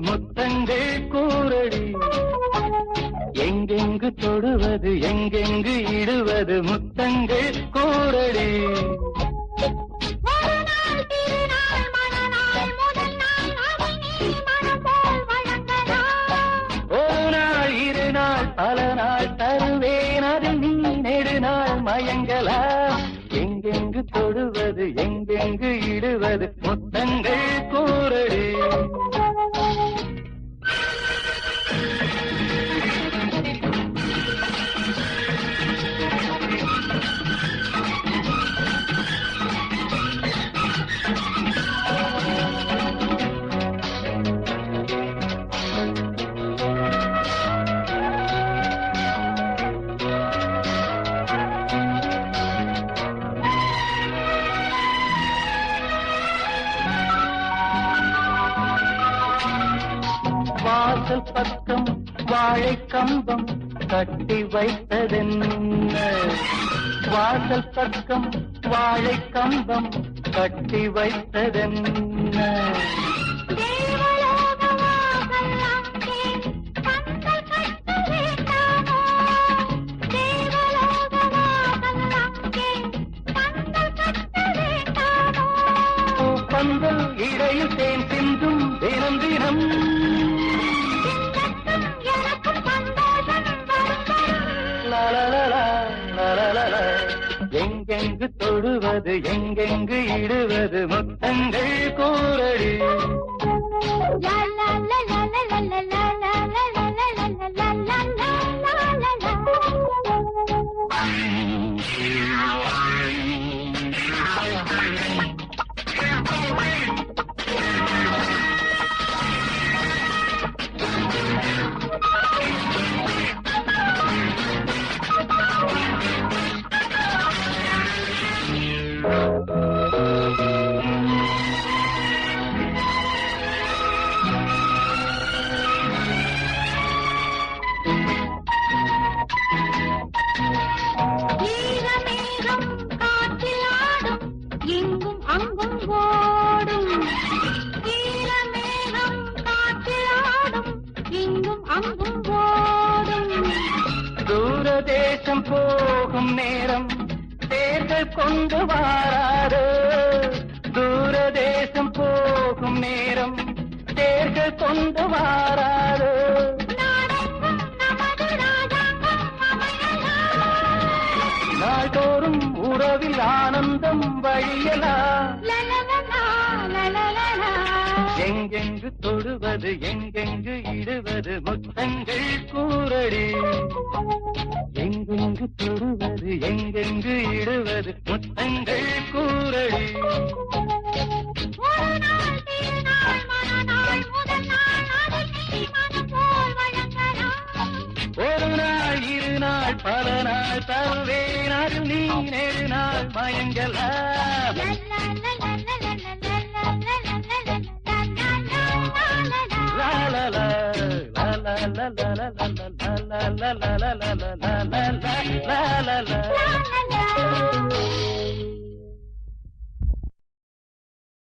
முத்தங்கள் கூறடி எங்கெங்கு தொடுவது எங்கெங்கு இடுவது முத்தங்கள் கூறடி ஒரு நாள் இரு நாள் பல நாள் தருவேன் அது நீ நெடுநாள் மயங்கலாம் எங்கெங்கு தொடுவது எங்கெங்கு இடுவது முத்தங்கள் கூறடி வாசல் பக்கம் வாழை கம்பம் கட்டி வைத்ததென்ன வாசல் பக்கம் வாழை கம்பம் கட்டி வைத்ததென்ன பந்தல் இடையில் தேன் சிந்தும் தினம் தினம் எங்கெங்கு தொடுவது எங்கெங்கு இடுவது முத்தங்கள் கூறடி தூரதேசம் போகும் நேரம் தேர்கள் கொண்டு வாராது தூரதேசம் போகும் நேரம் தேர்கள் கொண்டு வாராது நாள்தோறும் உறவில் ஆனந்தம் வழியலாம் எங்கெங்கு தொடுவது எங்கெங்கு இடுவது முத்தங்கள் கூறடி எங்கெங்கு தொடுவது எங்கெங்கு இடுவது முத்தங்கள் கூறடி ஒரு நாள் இரு நாள் பல நாள் தருவேன் அது நீ நெடுநாள் மயங்கலாம் la la la la la la la la la la la la la la la